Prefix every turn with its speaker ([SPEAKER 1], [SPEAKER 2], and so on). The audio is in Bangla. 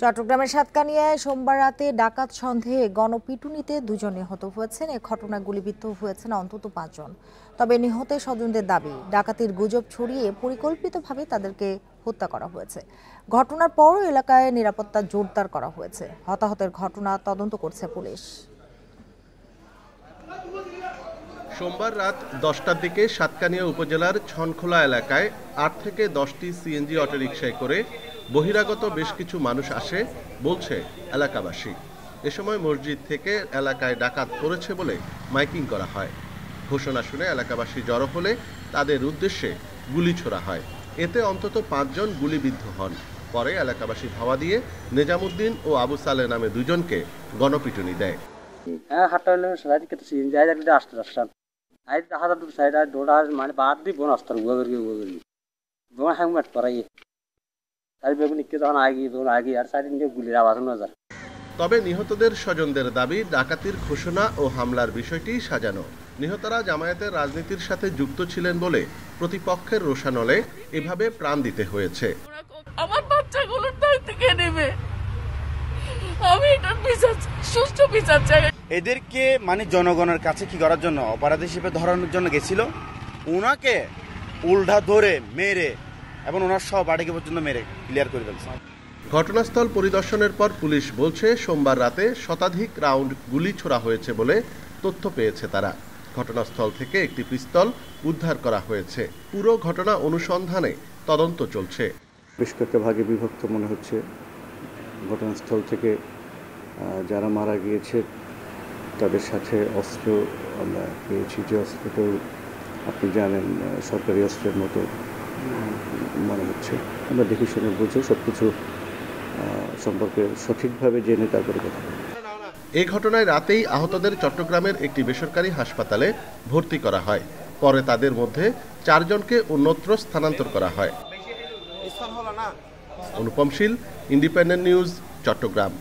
[SPEAKER 1] চট্টগ্রামের সাতকানিয়ায় সোমবার রাতে ডাকাত সন্দেহে গণপিটুনিতে দুজন নিহত হয়েছেন। এ ঘটনায় গুলিবিদ্ধ হয়েছেন অন্তত ৫ জন। তবে নিহতের স্বজনদের দাবি, ডাকাতির গুজব ছড়িয়ে পরিকল্পিতভাবে তাদেরকে হত্যা করা হয়েছে। ঘটনার পর এলাকায় নিরাপত্তা জোরদার করা হয়েছে। হতাহতের ঘটনা তদন্ত করছে পুলিশ।
[SPEAKER 2] সোমবার রাত 10টার দিকে সাতকানিয়া উপজেলার ছনখোলা এলাকায় ৮ থেকে ১০টি সিএনজি অটোরিকশায় করে বহিরাগত বেশ কিছু মানুষ আসে বলছে এলাকাবাসী। এ সময় মসজিদ থেকে এলাকায় ডাকাত পড়েছে বলে মাইকিং করা হয়। ঘোষণা শুনে এলাকাবাসী জড়ো হলে তাদের উদ্দেশ্যে গুলি ছোড়া হয়। এতে অন্তত ৫ জন গুলিবিদ্ধ হন। পরে এলাকাবাসী ধাওয়া দিয়ে নেজামুদ্দিন ও আবু সালে নামে দুজনকে গণপিটুনি দেয়। তবে নিহতদের স্বজনদের দাবি, ডাকাতির ঘোষণা ও হামলার বিষয়টি সাজানো। নিহতরা জামায়াতের রাজনীতির সাথে যুক্ত ছিলেন বলে প্রতিপক্ষের রোষানলে এভাবে প্রাণ দিতে হয়েছে।
[SPEAKER 3] আমার বাচ্চাগুলোর দায়িত্ব কে নেবে? আমি এটার বিচার, সুষ্ঠু বিচার চাই।
[SPEAKER 4] এদেরকে জনগণের কাছে কি করার জন্য, অপরাধী হিসেবে ধরানোর জন্য গেছিল। ওনাকে উল্টা ধরে মেরে এবং ওনার সব বাড়িকে পর্যন্ত মেরে ক্লিয়ার করে ফেলছে।
[SPEAKER 2] ঘটনাস্থল পরিদর্শনের পর পুলিশ বলছে, সোমবার রাতে শতাধিক রাউন্ড গুলি ছোড়া হয়েছে বলে তথ্য পেয়েছে তারা। ঘটনাস্থল থেকে একটি পিস্তল উদ্ধার করা হয়েছে। পুরো ঘটনা অনুসন্ধানে তদন্ত চলছে।
[SPEAKER 5] বেশ কয়েকটা ভাগে বিভক্ত মনে হচ্ছে। ঘটনাস্থল থেকে যারা মারা গিয়েছে তাদের সাথে অস্ত্র আমরা পেয়েছি, যে অস্ত্রটা আপনি জানেন সরকারি অস্ত্রের মতো মনে হচ্ছে। আমরা দেখে শুনে বুঝে সব কিছু সম্পর্কে সঠিকভাবে জেনে তারপরে কথা বলব।
[SPEAKER 2] এই ঘটনায় রাতেই আহতদের চট্টগ্রামের একটি বেসরকারি হাসপাতালে ভর্তি করা হয়। পরে তাদের মধ্যে ৪ জনকে অন্যত্র স্থানান্তর করা হয়। অনুপম শীল, ইন্ডিপেন্ডেন্ট নিউজ, চট্টগ্রাম।